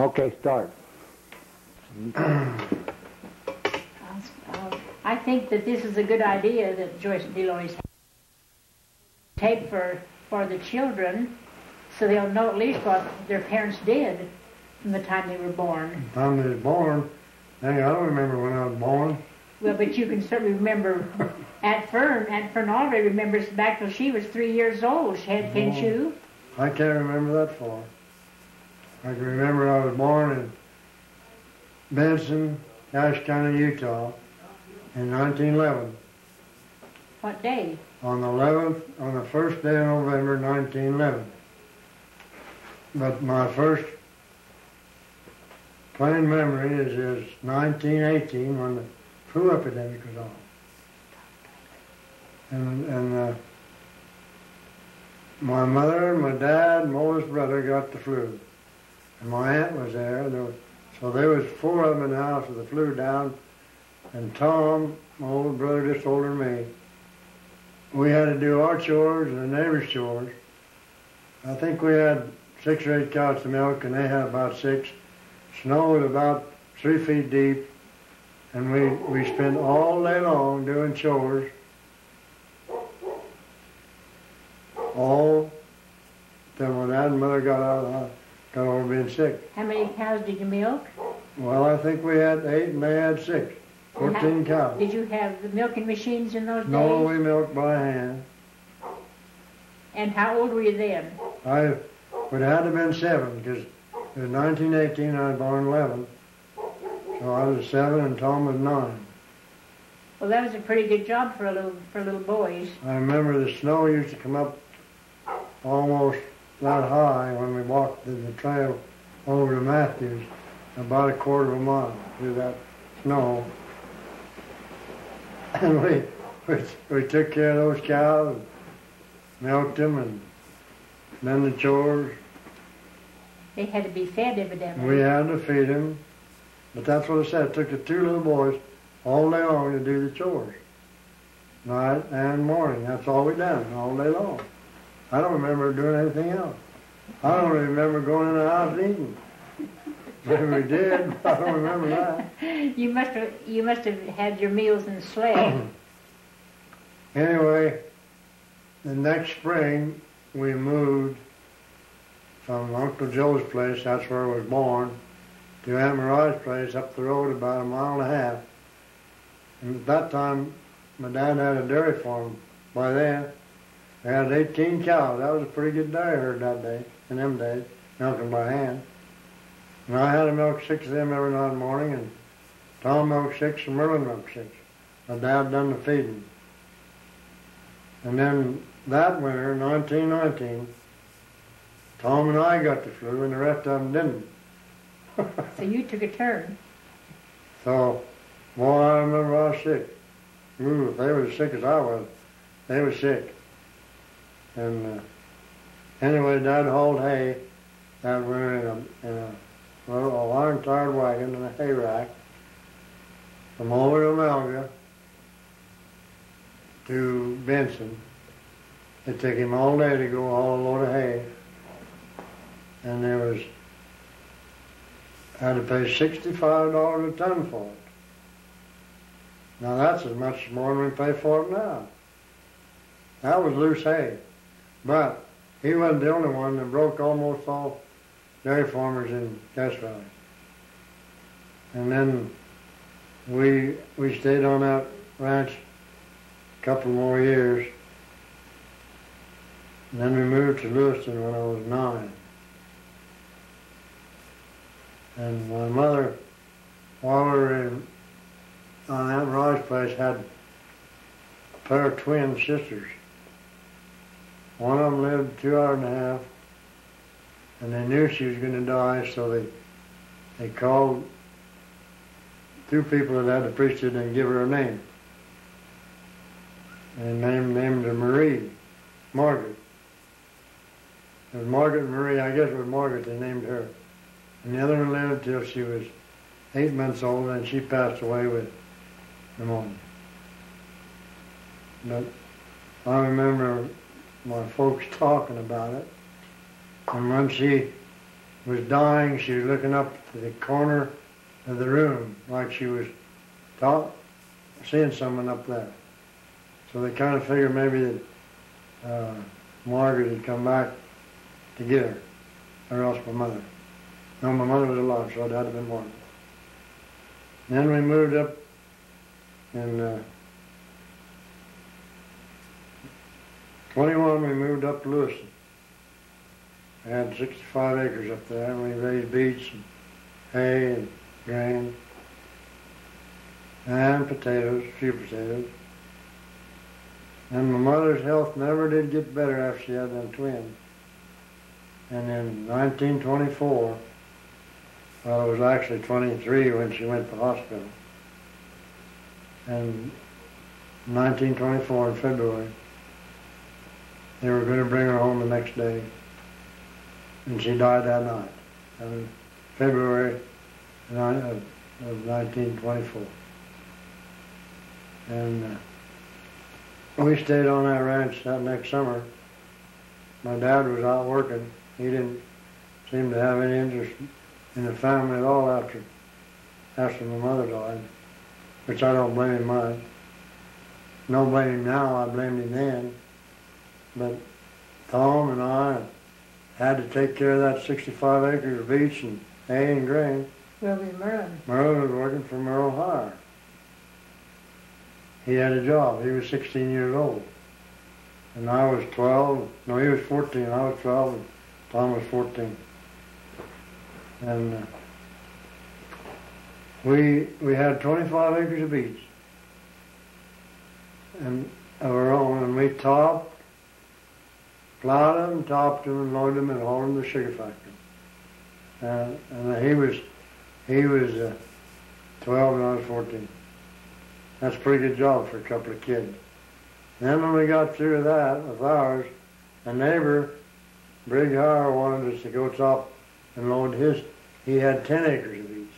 Okay, start. I think that this is a good idea that Joyce and Deloy's tape for the children, so they'll know at least what their parents did from the time they were born. The time they were born? Dang, I don't remember when I was born. Well, but you can certainly remember Aunt Fern Allred remembers back till she was 3 years old. Can't you? I can't remember that far. I can remember I was born in Benson, Cache County, Utah, in 1911. What day? On the first day of November, 1911. But my first plain memory is 1918 when the flu epidemic was on. And my mother, my dad, and my oldest brother got the flu. And my aunt was there. So there was 4 of them in the house with the flu down. And Tom, my older brother, just older than me, we had to do our chores and the neighbors' chores. I think we had 6 or 8 cows to milk, and they had about 6. Snow was about 3 feet deep, and we spent all day long doing chores. All till my dad and mother got over being sick. How many cows did you milk? Well, I think we had 8 and they had 6. 14 cows. Did you have the milking machines in those days? No, we milked by hand. And how old were you then? I would have had to have been 7, because it was 1918, I was born 11. So I was 7 and Tom was 9. Well, that was a pretty good job for little boys. I remember the snow used to come up almost that high when we walked the trail over to Matthews, about a quarter of a mile through that snow. And we took care of those cows, milked them, and then the chores. They had to be fed, evidently. We had to feed them, but that's what I said. It took the 2 little boys all day long to do the chores, night and morning. That's all we done, all day long. I don't remember doing anything else. I don't remember going in the house and eating. Maybe we did, but I don't remember that. You must have had your meals in the sleigh. Anyway, the next spring we moved from Uncle Joe's place, that's where I was born, to Aunt Mariah's place up the road about 1.5 miles. And at that time, my dad had a dairy farm. By then, they had 18 cows. That was a pretty good dairy herd that day, in them days, milking by hand. And I had to milk 6 of them every night and morning, and Tom milked 6 and Merlin milked 6. My dad done the feeding. And then that winter, 1919, Tom and I got the flu, and the rest of them didn't. So you took a turn. So, boy, I remember I was sick. Ooh, if they were as sick as I was, they were sick. And anyway, Dad hauled hay that winter in a iron-tired wagon and a hay rack from over to Almeda to Benson. It took him all day to go haul a load of hay. And had to pay $65 a ton for it. Now that's as much more than we pay for it now. That was loose hay. But he wasn't the only one that broke almost all dairy farmers in Cache Valley. And then we stayed on that ranch a couple more years. And then we moved to Lewiston when I was 9. And my mother, while we were on Aunt Roy's place, had a pair of twin sisters. One of them lived 2 hours and a half, and they knew she was going to die, so they called 2 people that had the priesthood and give her a name. And named her Margaret. It was Margaret Marie, I guess it was Margaret they named her. And the other one lived till she was 8 months old, and she passed away with pneumonia. But I remember my folks talking about it. And when was dying. She was looking up to the corner of the room like she was seeing someone up there. So they kind of figured maybe that Margaret had come back to get her, or else my mother. No, my mother was alive, so it had to have been Margaret. Then we moved up in 21, we moved up to Lewiston. We had 65 acres up there, and we raised beets and hay and grain and potatoes, a few potatoes. And my mother's health never did get better after she had them twins. And in 1924, well, it was actually 23 when she went to the hospital. And in 1924 in February, they were going to bring her home the next day. And she died that night, in February of 1924. And we stayed on that ranch that next summer. My dad was out working. He didn't seem to have any interest in the family at all after my mother died, which I don't blame him much. Don't blame him now, I blamed him then. But Tom and I had to take care of that 65 acres of beets and hay and grain. Where was Merlin? Merlin was working for Merle Hire. He had a job. He was 16 years old. And I was 12. No, he was 14. I was 12 and Tom was 14. And we had 25 acres of beets and of our own, and we topped, plowed them, topped them, and loaded them and hauled them to the sugar factory. And he was 12 and I was 14. That's a pretty good job for a couple of kids. Then when we got through that with ours, a neighbor, Brig Hire, wanted us to go top and load his. He had 10 acres of beets.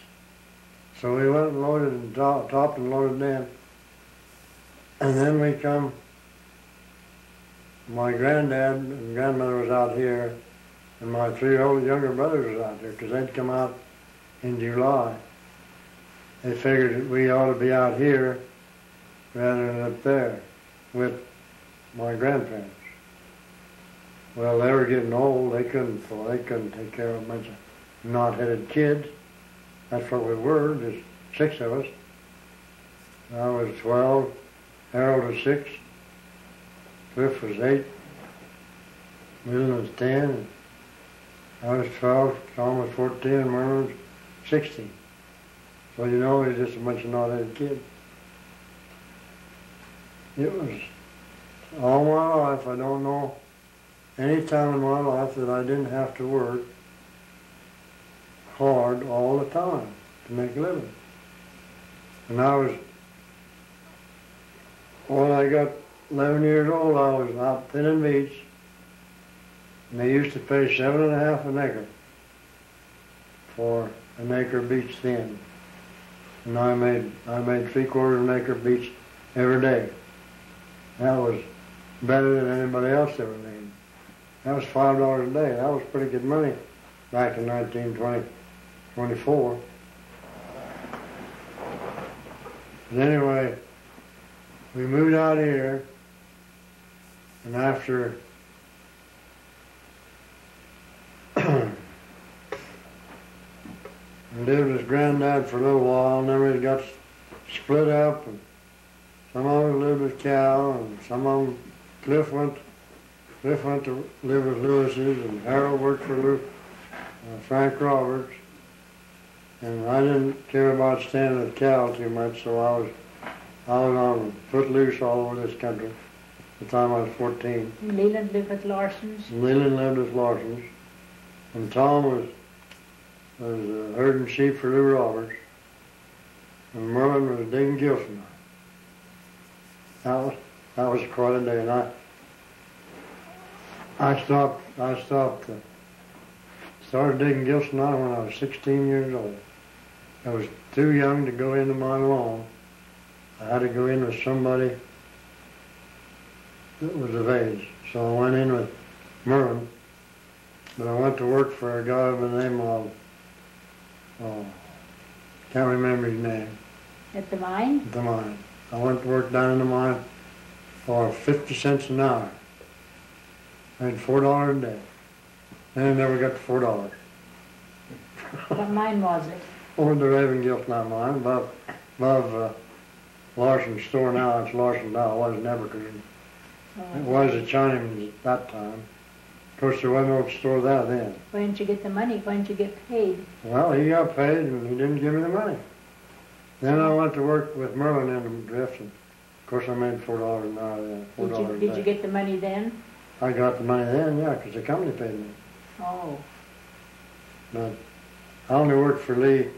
So we went and loaded and topped and loaded them. And then we come, my granddad and grandmother was out here, and my 3 older younger brothers was out there, because they'd come out in July. They figured that we ought to be out here rather than up there with my grandparents. Well, they were getting old. They couldn't take care of a bunch of knot-headed kids. That's what we were, just 6 of us. I was 12, Harold was 6, Cliff was 8, Milton was 10, and I was 12, Tom was 14, and Merlin was 16. So you know, it was just a bunch of knot-headed kids. It was all my life. I don't know any time in my life that I didn't have to work hard all the time to make a living. And when I got 11 years old, I was out thinning beets, and they used to pay $7.50 an acre for an acre of beets thin. And I made 3/4 of an acre of beets every day. That was better than anybody else ever made. That was $5 a day. That was pretty good money back in 1924. But anyway, we moved out here, and after I lived with Granddad for a little while, and then we got split up, and some of them lived with Cal, and some of them, Cliff went to live with Lewis's, and Harold worked for Frank Roberts. And I didn't care about staying with Cal too much, so I was on footloose all over this country at the time I was 14. Leland lived with Larson's? Leland lived with Larson's. And Tom was herding sheep for Lou Roberts. And Merlin was digging Gilson. That was quite a day, and I started digging Gilson when I was 16 years old. I was too young to go into my lawn. I had to go in with somebody that was of age. So I went in with Merlin, but I went to work for a guy by the name of, oh, can't remember his name. At the mine? At the mine. I went to work down in the mine for 50 cents an hour. I had $4 a day. And I never got the $4. What mine was it? Over the Raven Gilsnot mine, above Larson's store now. It's Larson now. It wasn't ever because it was a Chinaman's at that time. Of course, there wasn't no store there then. Why didn't you get the money? Why didn't you get paid? Well, he got paid and he didn't give me the money. Then I went to work with Merlin in the drift, and of course I made $4 an hour then. Did you get the money then? I got the money then, yeah, because the company paid me. Oh. But I only worked for Lee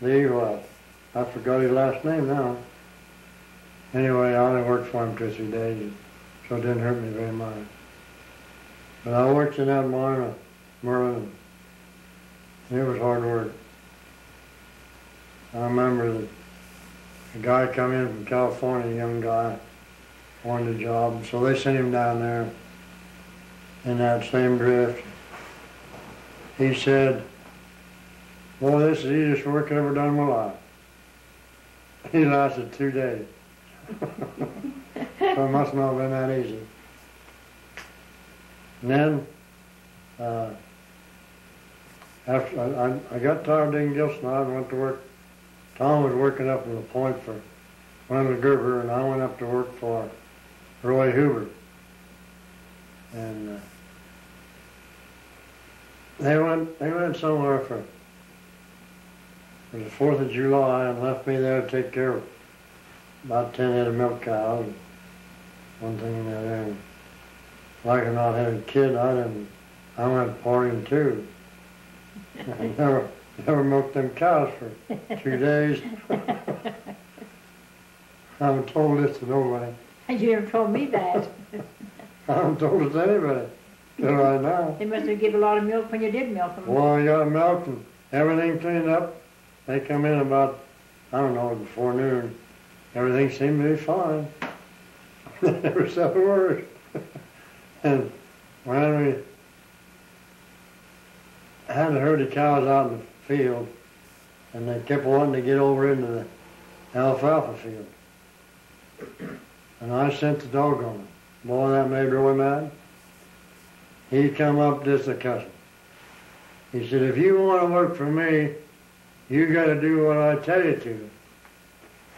what? I forgot his last name now. Anyway, I only worked for him 2 or 3 days, so it didn't hurt me very much. But I worked in that mine of Merlin, and it was hard work. I remember that a guy come in from California, a young guy, wanted a job, so they sent him down there in that same drift. He said, "Boy, this is the easiest work I ever done in my life." He lasted 2 days. So it must not have been that easy. And then, after I got tired of digging Gilsnot and went to work. Tom was working up in the point for Wendell Gilbert, and I went up to work for Roy Hoover. And they went somewhere for the 4th of July and left me there to take care of about 10 head of milk cows, and one thing and the other. And like or not having a kid, I went partying too. I never milked them cows for 2 days. I haven't told this to nobody. You never told me that. I haven't told it to anybody till right now. They must have given a lot of milk when you did milk them. Well, I got them milked and everything cleaned up. They come in about, I don't know, before noon. Everything seemed to be fine. They never said a word. And when we had a herd of cows out in the field, and they kept wanting to get over into the alfalfa field. And I sent the dog on it. Boy, that made Roy mad. He come up just a cussing. He said, "If you want to work for me, you got to do what I tell you to.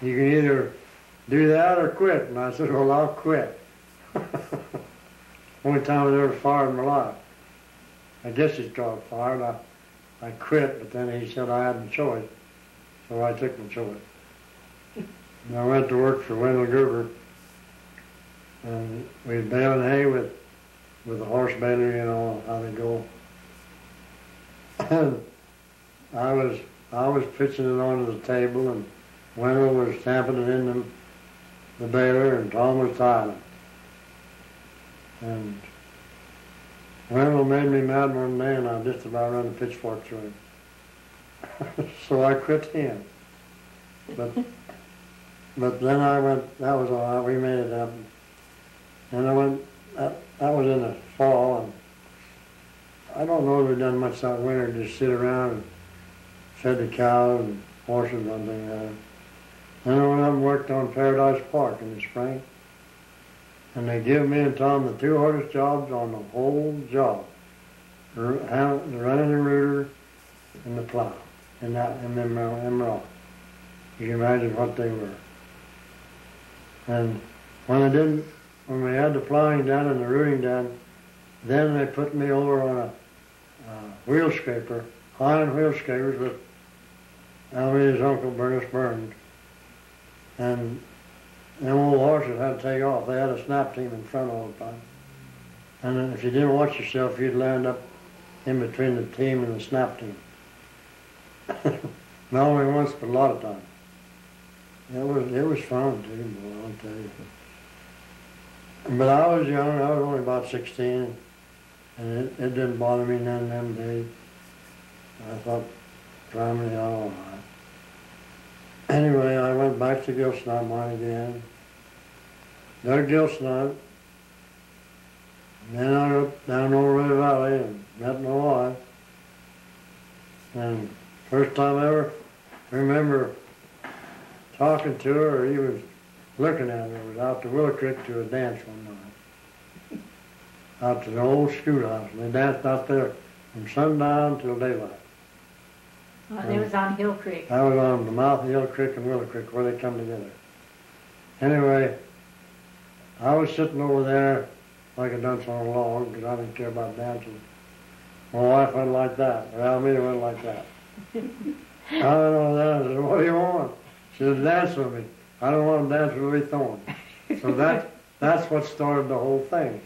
You can either do that or quit." And I said, "Well, I'll quit." Only time I ever fired in my life. I guess he's called fired. I quit, but then he said I had a choice, so I took my choice. And I went to work for Wendell Gilbert, and we'd bale hay with a horse baler, you know how they go. And I was pitching it onto the table, and Wendell was stamping it in the baler, and Tom was tying it. And Wendell made me mad one day, and I just about run a pitchfork through him. So I quit him. But then I went, that was all right, we made it happen. And I went, that was in the fall, and I don't know if we'd done much that winter, just sit around and fed the cows and horses and things like that. Then I went up and worked on Paradise Park in the spring. And they give me and Tom the 2 hardest jobs on the whole job. Running the rooter and the plow and them rocks. You can imagine what they were. And when we had the plowing done and the rooting done, then they put me over on a wheel scraper, hind wheel scrapers with Almeda's uncle, Bernice Burns. And them old horses had to take off. They had a snap team in front all the time. And if you didn't watch yourself, you'd land up in between the team and the snap team. Not only once, but a lot of times. It was fun too, boy, I'll tell you. But I was young, I was only about 16, and it didn't bother me none of them days. I thought, primarily, all right. Anyway, I went back to Gilsnot mine again. Dug Gilsnot, And then I got down over the valley and met my wife. And first time I ever remember talking to her or even looking at her was out to Willow Creek to a dance one night. Out to the old schoolhouse. And they danced out there from sundown till daylight. Well, that was on Hill Creek. I was on the mouth of Hill Creek and Willow Creek where they come together. Anyway, I was sitting over there like I done on a log because I didn't care about dancing. My wife went like that. Or Almeda went like that. I don't know that. I said, what do you want? She said, dance with me. I don't want to dance with Louis Thorne. So that's what started the whole thing.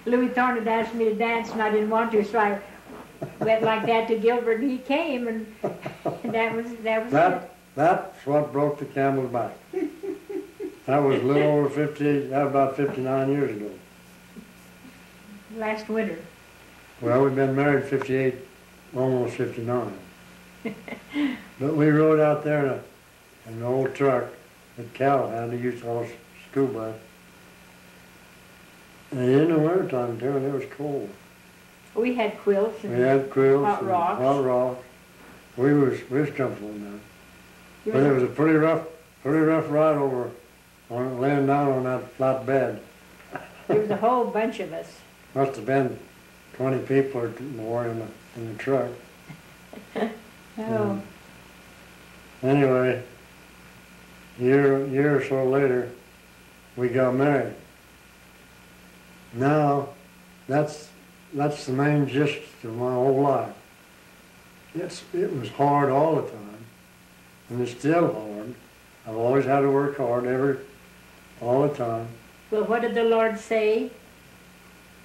Louis Thorne had asked me to dance and I didn't want to, so I went like that to Gilbert and he came and that was it. That's what broke the camel's back. That was a little over 58, that was about 59 years ago. Last winter. Well, we've been married 58, almost 59. But we rode out there in an old truck that Cal had. He used to haul school bus. And in the wintertime, too, and it was cold. We had quilts and hot rocks. We was comfortable now. But it was a pretty rough ride over, laying down on that flat bed. There was a whole bunch of us. Must have been 20 people or more in the truck. Oh. Anyway, year or so later, we got married. Now, that's the main gist of my whole life. It was hard all the time, and it's still hard. I've always had to work hard all the time. Well, what did the Lord say?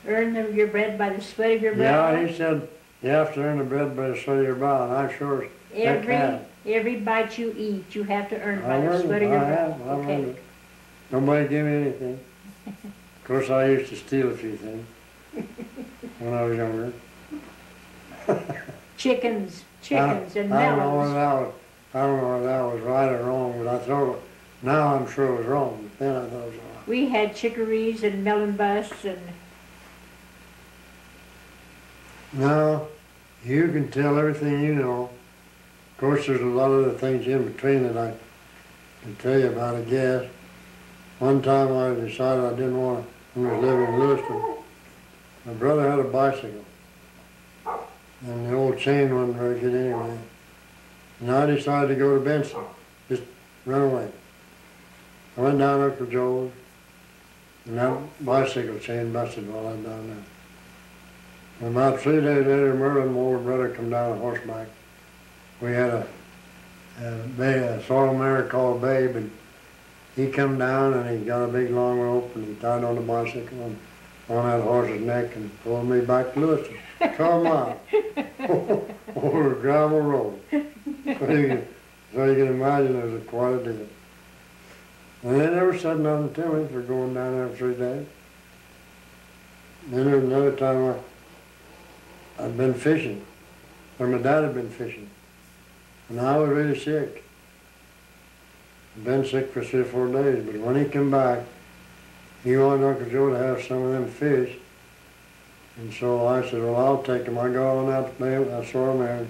Earn your bread by the sweat of your brow? Yeah, he said, you have to earn the bread by the sweat of your brow, and I sure have. Every bite you eat, you have to earn by the sweat of your brow. I learned it. Nobody gave me anything. Of course, I used to steal a few things when I was younger. Chickens and melons. I don't know whether that was right or wrong, but now I'm sure it was wrong. Then I thought it was right. We had chicories and melon busts and... Now, you can tell everything you know. Of course, there's a lot of other things in between that I can tell you about, I guess. One time I decided I didn't want to, when I was living in Lewiston, my brother had a bicycle. And the old chain wasn't very good anyway. And I decided to go to Benson, just run away. I went down to Uncle Joe's, and that bicycle chain busted while I was down there. And about 3 days later, Merlin, my older brother, come down on horseback. We had a sorrel mare called Babe, and he come down and he got a big long rope and he tied on the bicycle and on that horse's neck and pulled me back to Lewiston. 12 miles over a gravel road. So you can imagine it was quite a deal. And they never said nothing to me for going down there 3 days. Then there was another time I'd been fishing, or my dad had been fishing, and I was really sick. I'd been sick for 3 or 4 days, but when he came back, he wanted Uncle Joe to have some of them fish. And so I said, well, I'll take them. I got on that sorrel mare,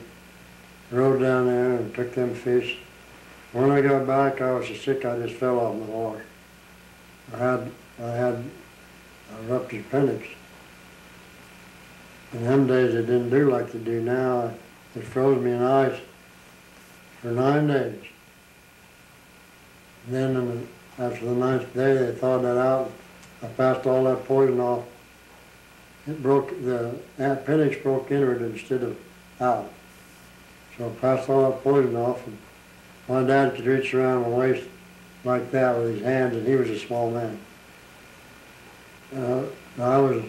rode down there and took them fish. When I got back, I was so sick I just fell off my horse. I had a ruptured appendix. In them days, it didn't do like they do now. It froze me in ice for 9 days. And then after the 9th day, they thawed that out. I passed all that poison off. It broke, the appendix broke inward instead of out. So I passed all that poison off, and my dad could reach around my waist like that with his hands, and he was a small man. I was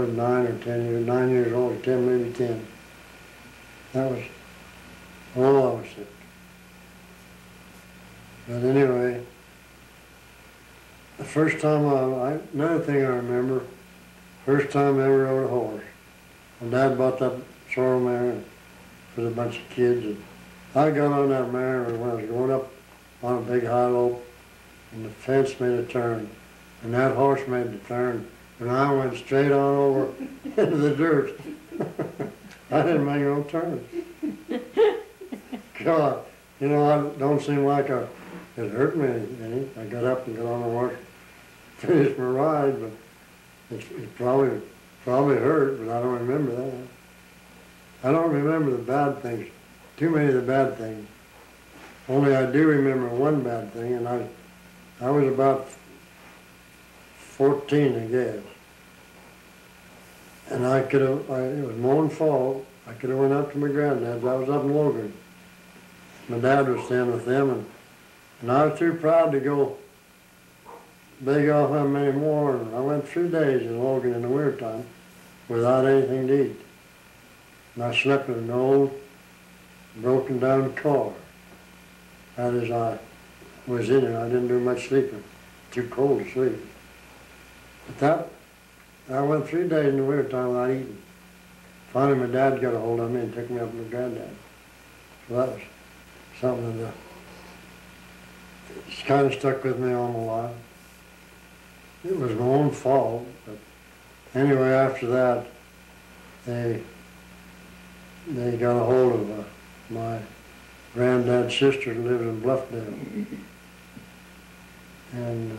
9 or 10 years, 9 years old, 10, maybe 10. That was, I was sick. But anyway, the first time another thing I remember, first time I ever rode a horse. My dad bought that sorrel mare for a bunch of kids. And I got on that mare when I was going up on a big high lope, and the fence made a turn. and that horse made the turn, and I went straight on over into the dirt. I didn't make no turn. God, you know, I don't seem like it hurt me any. I got up and got on the horse, finished my ride, but it probably hurt, but I don't remember that. I don't remember the bad things, too many of the bad things. Only I do remember one bad thing, and I was about 14, I guess. And it was mowing fall. I could have went up to my granddad's. I was up in Logan. My dad was staying with them, and I was too proud to go beg off them anymore. And I went 3 days in Logan in the winter time without anything to eat. And I slept in an old, broken down car. That is, I was in it. I didn't do much sleeping. Too cold to sleep. But I went 3 days in the winter time without eating. Finally, my dad got a hold of me and took me up to my granddad. So that was something that it's kind of stuck with me all my life. It was my own fault, but anyway, after that, they got a hold of my granddad's sister who lived in Bluffdale. And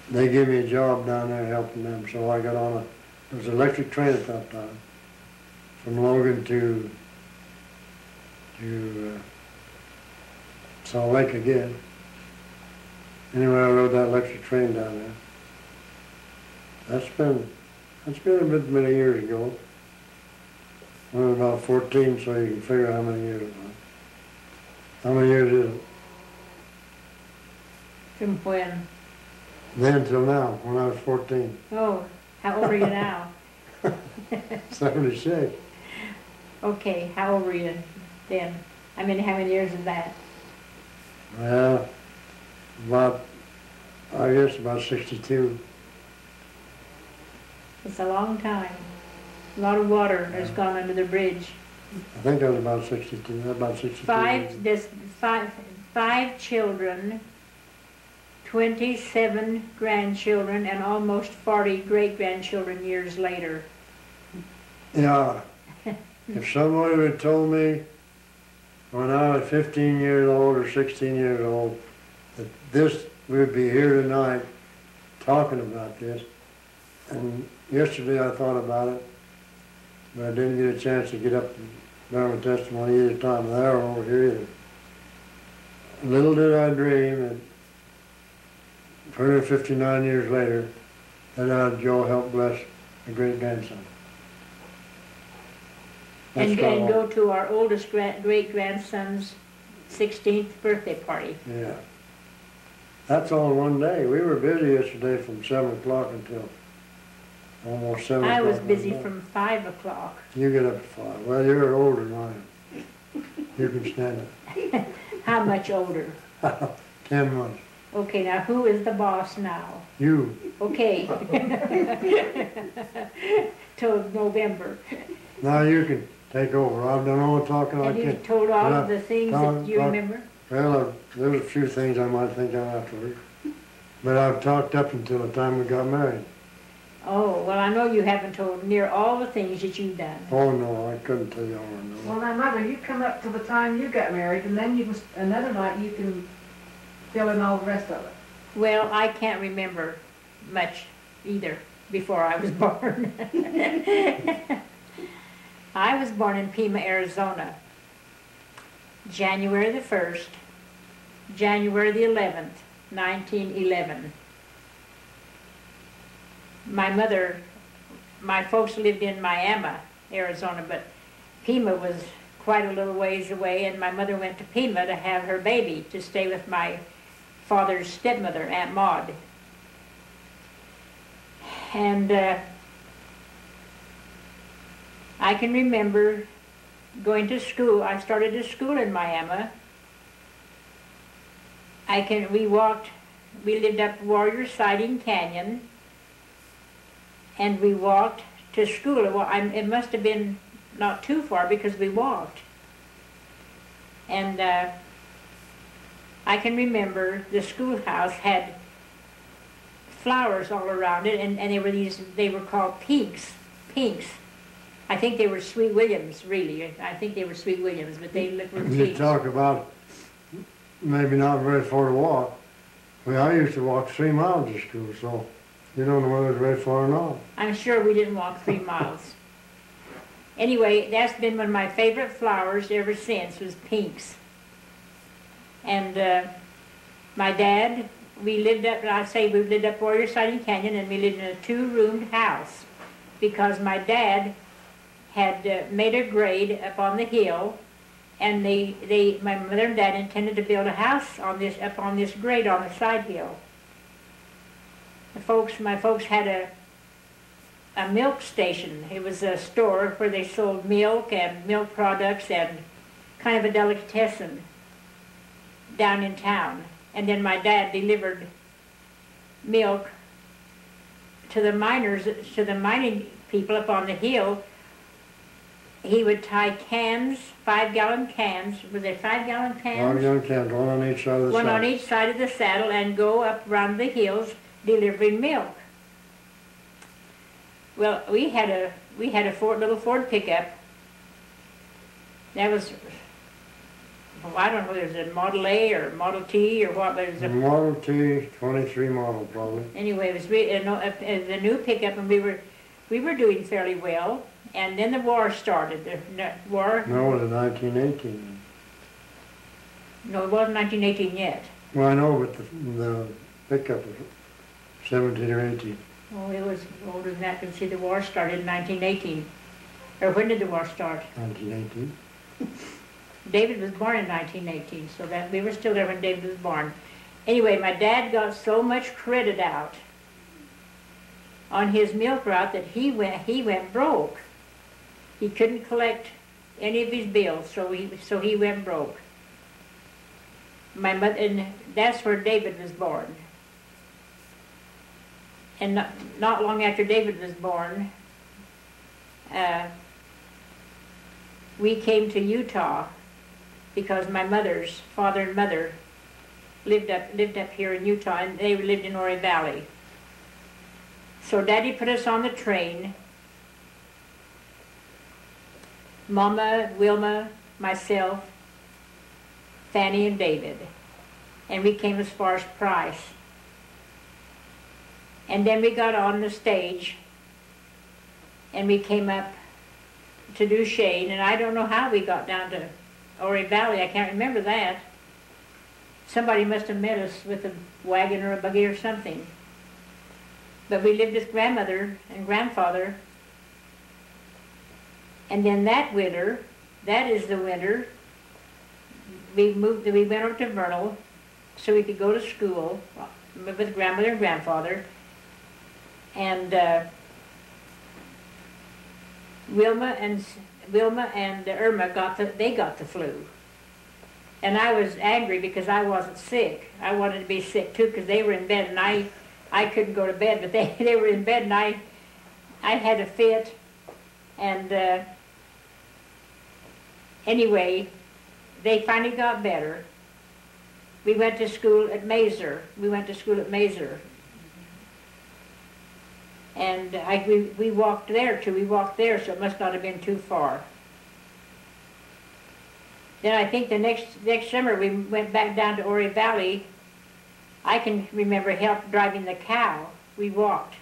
they gave me a job down there helping them, so I got on it was an electric train at that time, from Logan to Salt Lake again. Anyway, I rode that electric train down there. That's been a bit many years ago. I was about 14, so you can figure how many years it was. How many years is it? From when? Then till now, when I was 14. Oh, how old are you now? 76. Okay, how old were you then? I mean, how many years is that? Well, I guess about 62. It's a long time. A lot of water has gone under the bridge. I think I was about 62, about 62. There's five children, 27 grandchildren, and almost 40 great-grandchildren years later. Yeah. If somebody would have told me when I was 15 years old or 16 years old that we would be here tonight talking about this, and yesterday I thought about it, but I didn't get a chance to get up and bear my testimony either time there or over here either. Little did I dream that 159 years later that I'd help bless a great-grandson. And go to our oldest great-grandson's 16th birthday party. Yeah. That's all in one day. We were busy yesterday from 7 o'clock until almost 7 o'clock. I was busy from 5 o'clock. You get up at 5. Well, you're older than I am. You can stand it. How much older? 10 months. Okay, now who is the boss now? You. Okay. Till November. Now you can take over. I've done all the talking I And can. you've told all of the things that you remember? Well, there's a few things I might think of afterwards. But I've talked up until the time we got married. Oh, well, I know you haven't told near all the things that you've done. Oh, no, I couldn't tell you all I know. Well, now, Mother, you come up to the time you got married, and then another night you can fill in all the rest of it. Well, I can't remember much either before I was born. I was born in Pima, Arizona, January the 1st, January the 11th, 1911. My folks lived in Miami, Arizona, but Pima was quite a little ways away, and my mother went to Pima to have her baby, to stay with my father's stepmother, Aunt Maud. And I can remember going to school. I started to school in Miami. We lived up Warrior Siding Canyon, and we walked to school. Well, it must have been not too far because we walked. And I can remember the schoolhouse had flowers all around it, and they were called pinks. I think they were Sweet Williams, really. I think they were Sweet Williams, but they were pinks. You talk about maybe not very far to walk. Well, I used to walk 3 miles to school, so you don't know whether it's very far or not. I'm sure we didn't walk 3 miles. Anyway, that's been one of my favorite flowers ever since, was pinks. And my dad, we lived up Warrior Siding Canyon, and we lived in a 2-roomed house because my dad had made a grade up on the hill, and my mother and dad intended to build a house up on this grade on the side hill. My folks had a milk station. It was a store where they sold milk and milk products and kind of a delicatessen down in town. And then my dad delivered milk to the mining people up on the hill. He would tie cans, 5-gallon cans. Were they 5-gallon cans? 5-gallon cans, one on each side of the saddle. One on each side of the saddle, and go up around the hills delivering milk. Well, we had a little Ford pickup. That was, I don't know whether it was a Model A or Model T or what, but it was a Model T, 23 model probably. Anyway, it was the new pickup, and we were doing fairly well. And then the war started. The war. No, it was 1918. No, it wasn't 1918 yet. Well, I know, but the pickup was 17 or 18. Oh, it was older than that. Because see, the war started in 1918. Or when did the war start? 1918. David was born in 1918, so that we were still there when David was born. Anyway, my dad got so much credit out on his milk route that he went broke. He couldn't collect any of his bills, so he went broke. My mother, and that's where David was born. And not long after David was born, we came to Utah because my mother's father and mother lived up here in Utah, and they lived in Ori Valley. So Daddy put us on the train. Mama, Wilma, myself, Fanny, and David. And we came as far as Price. And then we got on the stage, and we came up to Duchesne, and I don't know how we got down to Ori Valley. I can't remember that. Somebody must have met us with a wagon or a buggy or something. But we lived with grandmother and grandfather. And then that winter, that is the winter, we went over to Vernal so we could go to school with grandmother and grandfather. And Wilma and Irma got the flu. And I was angry because I wasn't sick. I wanted to be sick too because they were in bed, and I couldn't go to bed, but they were in bed, and I had a fit. And anyway, they finally got better. We went to school at Mazer. And we walked there too. We walked there, so it must not have been too far. Then I think the next summer we went back down to Ori Valley. I can remember help driving the cow. We walked,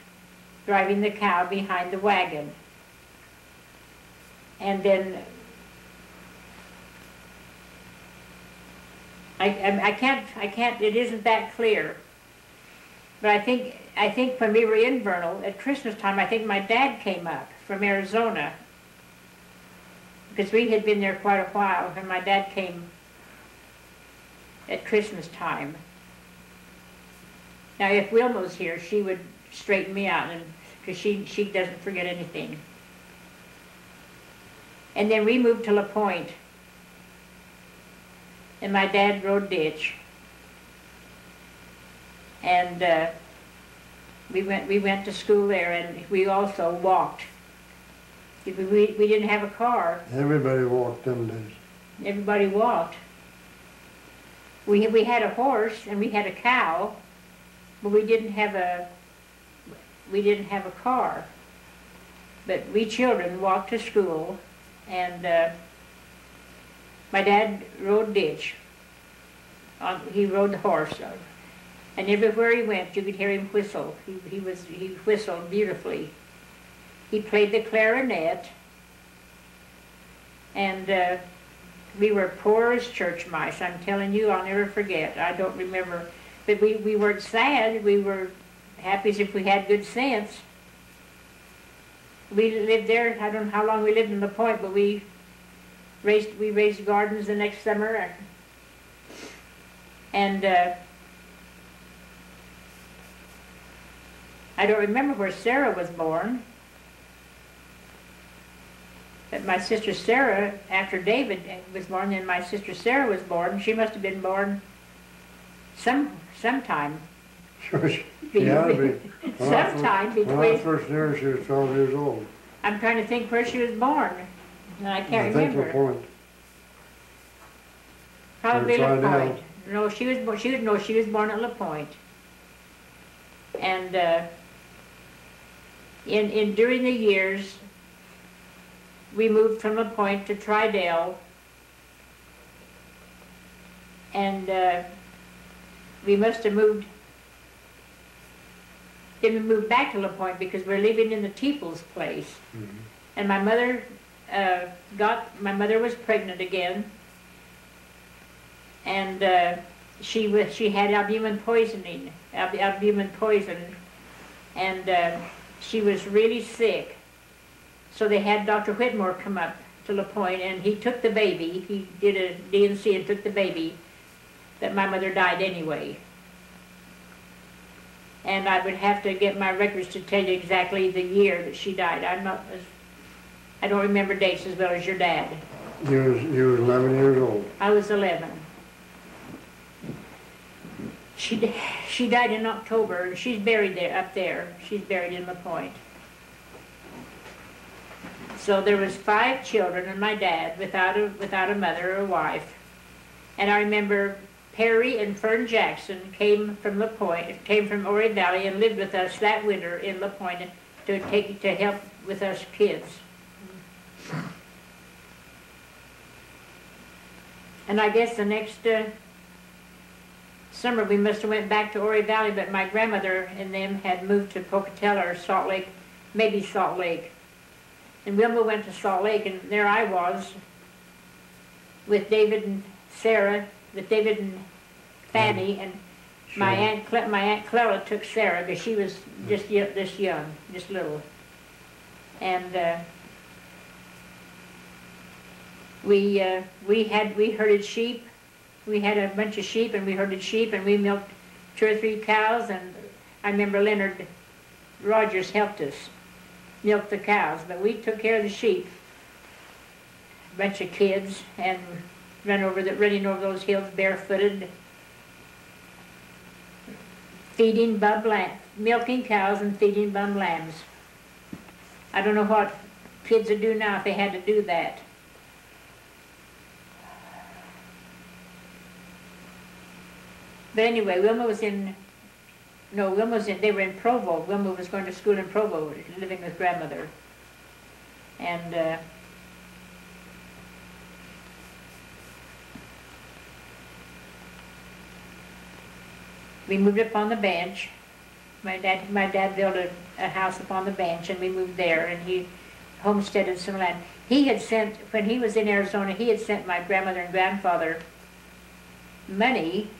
driving the cow behind the wagon. And then I can't, it isn't that clear. But I think when we were in Vernal at Christmas time, I think my dad came up from Arizona. Because we had been there quite a while when my dad came at Christmas time. Now, if Wilma was here, she would straighten me out, because she doesn't forget anything. And then we moved to La Pointe, and my dad rode ditch. And we went to school there, and we also walked. We didn't have a car. Everybody walked them days. Everybody walked. We had a horse and we had a cow, but we didn't have we didn't have a car. But we children walked to school, and my dad rode ditch. He rode the horse, and everywhere he went, you could hear him whistle. He whistled beautifully. He played the clarinet, and we were poor as church mice. I'm telling you, I'll never forget. I don't remember, but we weren't sad. We were happy as if we had good sense. We lived there. I don't know how long we lived in La Pointe, but we raised gardens the next summer, and I don't remember where Sarah was born. But my sister Sarah, after David was born, then my sister Sarah was born. She must have been born sometime. Sure, she had to be. Sometime between. When I first knew her, she was 12 years old. I'm trying to think where she was born, and I can't remember. I think La Pointe. Probably La Pointe. No, she was born at La Pointe. And during the years, we moved from La Pointe to Tridell, and we must have moved. Then we moved back to La Pointe because we're living in the Teeples place. Mm-hmm. And my mother was pregnant again, and she had albumin poison, and she was really sick. So they had Dr. Whitmore come up to La Pointe, and he took the baby. He did a D&C and took the baby. That my mother died anyway. And I would have to get my records to tell you exactly the year that she died. I don't remember dates as well as your dad. You were 11 years old. I was 11. She died in October, and she's buried there, up there. She's buried in La Pointe. So there was 5 children and my dad without a mother or a wife. And I remember Perry and Fern Jackson came from La Pointe, came from Ori Valley, and lived with us that winter in La Pointe to help with us kids. And I guess the next summer we must have went back to Ori Valley, but my grandmother and them had moved to Pocatello or Salt Lake, maybe Salt Lake. And Wilma went to Salt Lake, and there I was with David and Sarah, with David and Fanny, and sure. my aunt Clella took Sarah because she was just this young, just little, and we herded sheep. We had a bunch of sheep, and we herded sheep, and we milked 2 or 3 cows. And I remember Leonard Rogers helped us milk the cows, but we took care of the sheep. A bunch of kids, and running over those hills barefooted, feeding milking cows and feeding bum lambs. I don't know what kids would do now if they had to do that. But anyway, they were in Provo. Wilma was going to school in Provo, living with grandmother. And we moved up on the bench. My dad built a house up on the bench, and we moved there, and he homesteaded some land. He had sent, when he was in Arizona, he had sent my grandmother and grandfather money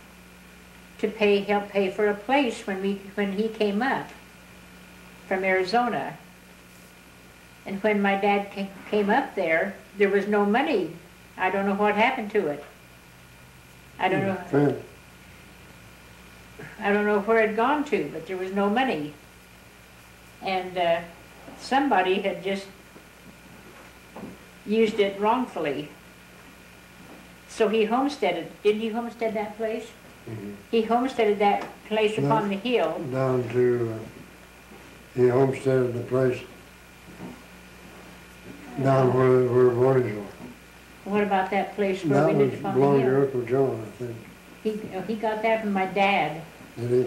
to help pay for a place when he came up from Arizona. And when my dad came up there was no money. I don't know what happened to it. I don't know where it had gone to, but there was no money. And somebody had just used it wrongfully. So he homesteaded. Didn't he homestead that place? Mm-hmm. He homesteaded that place upon the hill. Down to, he homesteaded the place down where Boys were. What about that place where we lived upon the hill? That belonged to Uncle John, I think. He got that from my dad. Did he?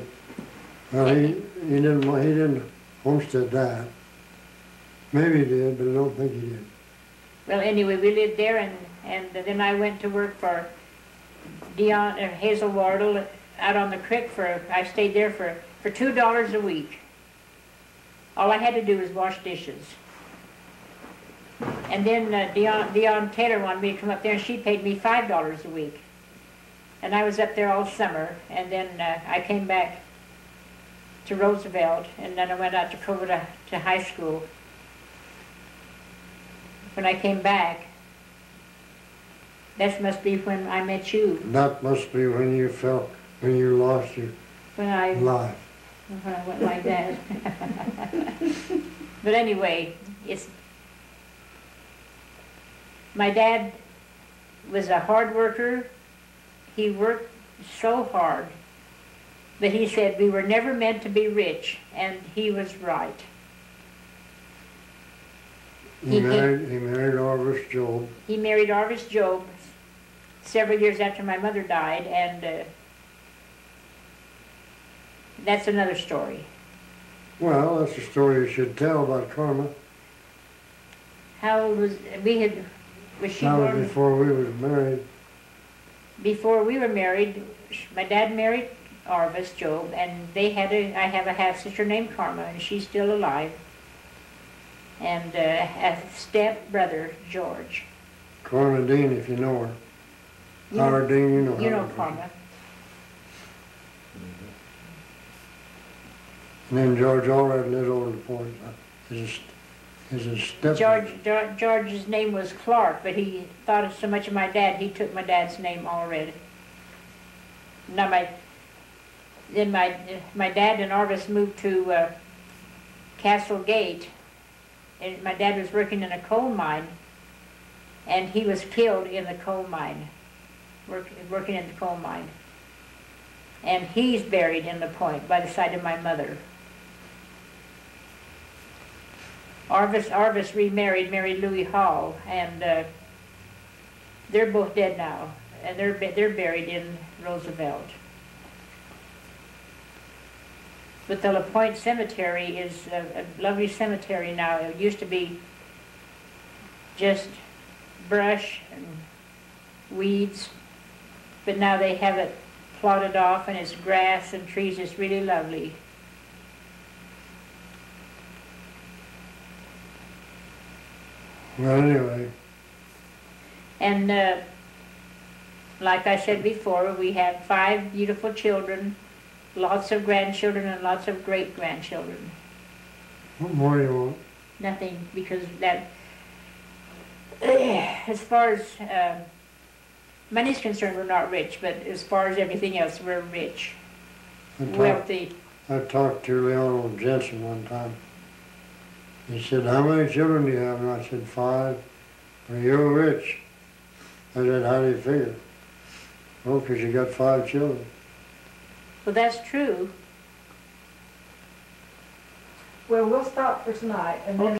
Well, he didn't homestead that. Maybe he did, but I don't think he did. Well, anyway, we lived there, and then I went to work for Hazel Wardle out on the creek I stayed there for $2 a week. All I had to do was wash dishes. And then Dion Taylor wanted me to come up there, and she paid me $5 a week. And I was up there all summer, and then I came back to Roosevelt, and then I went out to Provo to high school. When I came back, that must be when I met you. That must be when you lost your life. When I went like that. But anyway, my dad was a hard worker. He worked so hard, but he said we were never meant to be rich, and he was right. He married Orvis Job. He married Orvis Job several years after my mother died, and that's another story. Well, that's a story you should tell about Karma. How old was she That born? was before we was married. Before we were married, my dad married Orvis Job, and I have a half-sister named Karma, and she's still alive. And a step-brother, George. Karma Dean, if you know her. Howard Dean, you know her. You know Karma. And then George Allred lives over the point. His step. George's name was Clark, but he thought so much of my dad, he took my dad's name Allred. Now then my dad and Orvis moved to Castle Gate, and my dad was working in a coal mine, and he was killed in the coal mine, working in the coal mine. And he's buried in the point by the side of my mother. Orvis remarried, married Louis Hall, and they're both dead now, and they're buried in Roosevelt. But the La Pointe Cemetery is a lovely cemetery now. It used to be just brush and weeds, but now they have it plotted off, and it's grass and trees. It's really lovely. Well, anyway. And like I said before, we have 5 beautiful children, lots of grandchildren, and lots of great-grandchildren. What more do you want? Nothing, because that, as far as money's concerned, we're not rich, but as far as everything else, we're rich, wealthy. I talked to Leonel Jensen one time. He said, how many children do you have? And I said, 5. Well, you're rich. I said, how do you figure? Well, because you got 5 children. Well, that's true. Well, we'll stop for tonight, and then